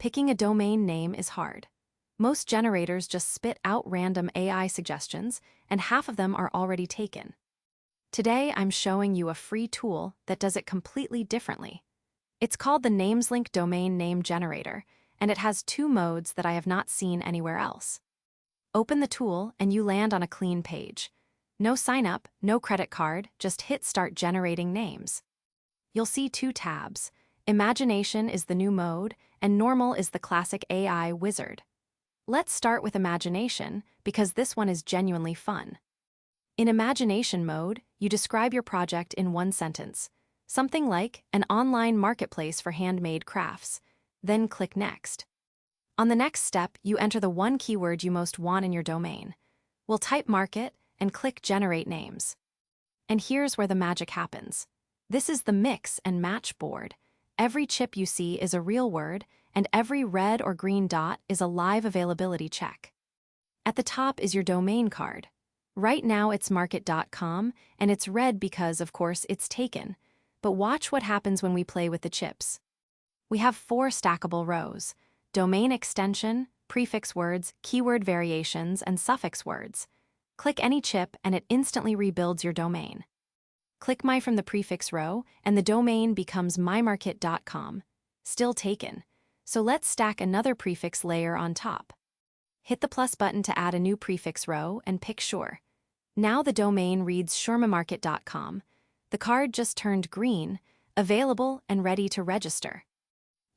Picking a domain name is hard. Most generators just spit out random AI suggestions, and half of them are already taken. Today, I'm showing you a free tool that does it completely differently. It's called the NamesLink Domain Name Generator, and it has two modes that I have not seen anywhere else. Open the tool, and you land on a clean page. No sign-up, no credit card, just hit Start Generating Names. You'll see two tabs. Imagination is the new mode, and Normal is the classic AI wizard. Let's start with Imagination, because this one is genuinely fun. In Imagination mode, you describe your project in one sentence, something like an online marketplace for handmade crafts. Then click Next. On the next step, you enter the one keyword you most want in your domain. We'll type Market and click Generate Names. And here's where the magic happens. This is the mix and match board. Every chip you see is a real word, and every red or green dot is a live availability check. At the top is your domain card. Right now it's market.com, and it's red because, of course, it's taken. But watch what happens when we play with the chips. We have 4 stackable rows: domain extension, prefix words, keyword variations, and suffix words. Click any chip and it instantly rebuilds your domain. Click My from the prefix row, and the domain becomes mymarket.com. Still taken. So let's stack another prefix layer on top. Hit the plus button to add a new prefix row and pick Sure. Now the domain reads shurmamarket.com. The card just turned green, available and ready to register.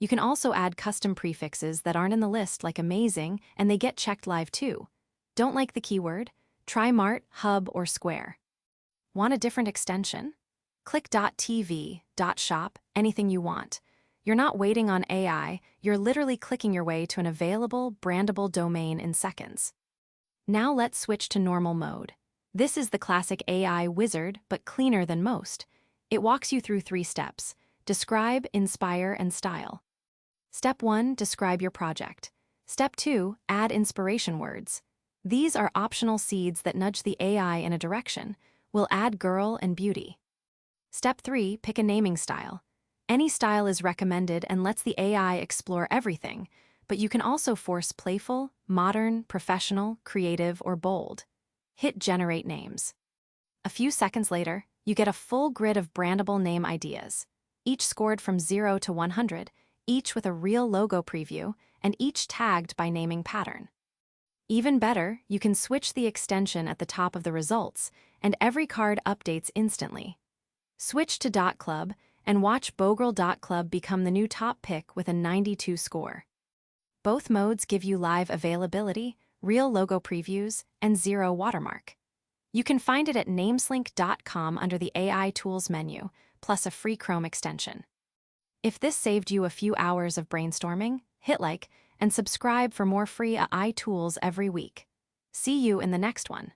You can also add custom prefixes that aren't in the list, like amazing, and they get checked live too. Don't like the keyword? Try Mart, Hub, or Square. Want a different extension? Click .tv, .shop, anything you want. You're not waiting on AI, you're literally clicking your way to an available, brandable domain in seconds. Now let's switch to normal mode. This is the classic AI wizard, but cleaner than most. It walks you through 3 steps: describe, inspire, and style. Step 1, describe your project. Step 2, add inspiration words. These are optional seeds that nudge the AI in a direction. We'll add girl and beauty. Step 3, pick a naming style. Any style is recommended and lets the AI explore everything, but you can also force playful, modern, professional, creative, or bold. Hit Generate Names. A few seconds later, you get a full grid of brandable name ideas, each scored from 0 to 100, each with a real logo preview, and each tagged by naming pattern. Even better, you can switch the extension at the top of the results, and every card updates instantly. Switch to .club and watch beaugirl.club become the new top pick with a 92 score. Both modes give you live availability, real logo previews, and 0 watermark. You can find it at nameslink.com under the AI Tools menu, plus a free Chrome extension. If this saved you a few hours of brainstorming, hit like and subscribe for more free AI tools every week. See you in the next one.